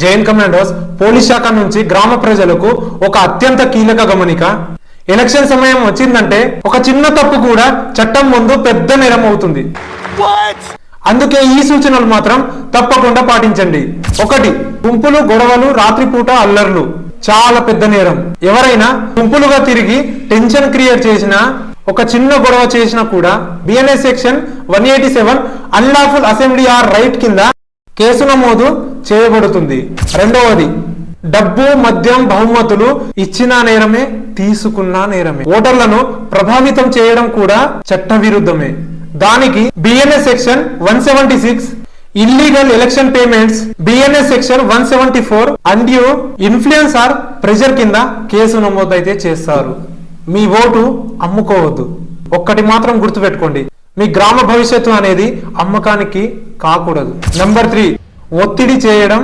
Jain commandos police శాఖ నుంచి గ్రామ ప్రజలకు ఒక అత్యంత కీలక గమనిక. ఎలక్షన్ సమయం వచ్చిందంటే ఒక చిన్న తప్పు కూడా చట్టం ముందు పెద్ద నేరం అవుతుంది. అందుకే ఈ సూచనలు మాత్రం తప్పకుండా పాటించండి. 1. గుంపులు, గొడవలు, రాత్రిపూట అల్లర్లు చాలా పెద్ద నేరం. ఎవరైనా గుంపులుగా తిరిగి టెన్షన్ క్రియేట్ చేసినా, ఒక చిన్న గొడవ చేసినా కూడా BNS section 187 unlawful assembly or right కింద కేసు నమోదు చేయబడుతుంది. 2. డబ్బు, మద్యం, బహుమతులు ఇచ్చిన నేరమే, తీసుకున్న నేరమే. ఓటర్లను ప్రభావితం చేయడం కూడా చట్ట విరుద్ధమే. దానికి BNS section 176 illegal election payments, BNS section 174 undue influence or pressure కింద కేసు నమోదైతే చేస్తారు. మీ ఓటు అమ్ముకోవద్దు. ఒక్కటి మాత్రం గుర్తుపెట్టుకోండి, మీ గ్రామ భవిష్యత్తు అనేది అమ్మకానికి కాకూడదు. నంబర్ 3, ఒత్తిడి చేయడం,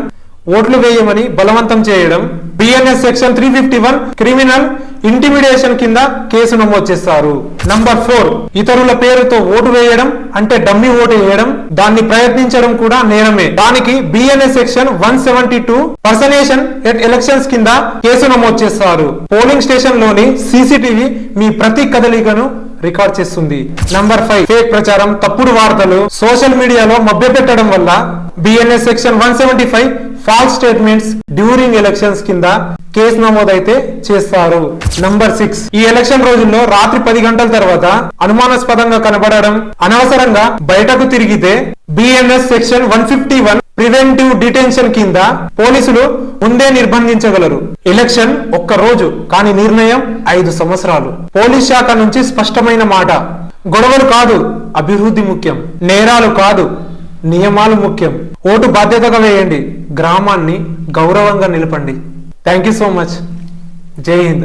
ఓట్లు వేయమని బలవంతం చేయడం. బిఎన్ఎస్ సెక్షన్ 351 క్రిమినల్ ఇంటిమిడేషన్ కింద కేసు నమోదు చేస్తారు. నంబర్ 4, ఇతరుల పేరుతో ఓటు వేయడం అంటే డమ్మీ ఓటు వేయడం, దాన్ని ప్రయత్నించడం కూడా నేరమే. దానికి బిఎన్ఎస్ సెక్షన్ 172 పర్సనేషన్ ఎట్ ఎలక్షన్స్ కింద కేసు నమోదు చేస్తారు. పోలింగ్ స్టేషన్ లోని సీసీటీవీ మీ ప్రతి కదలికను రికార్డ్ చేస్తుంది. నంబర్ 5, ఫేక్ ప్రచారం, తప్పుడు వార్తలు సోషల్ మీడియాలో మభ్యపెట్టడం వల్ల BNS section 175 false statements during elections కింద కేసు నమోదైతే చేస్తారు. నంబర్ 6, ఈ ఎలక్షన్ రోజుల్లో రాత్రి 10 గంటల తర్వాత అనుమానాస్పదంగా కనబడడం, అనవసరంగా బయటకు తిరిగితే బిఎన్ఎస్ సెక్షన్ 151 ప్రివెంటివ్ డిటెన్షన్ కింద పోలీసులు ముందే నిర్బంధించగలరు. ఎలక్షన్ ఒక్క రోజు కానీ నిర్ణయం 5 సంవత్సరాలు. పోలీస్ శాఖ నుంచి స్పష్టమైన మాట, గొడవలు కాదు అభివృద్ధి ముఖ్యం, నేరాలు కాదు నియమాలు ముఖ్యం. ఓటు బాధ్యతగా వేయండి, గ్రామాన్ని గౌరవంగా నిలపండి. Thank you so much. Jai Hind.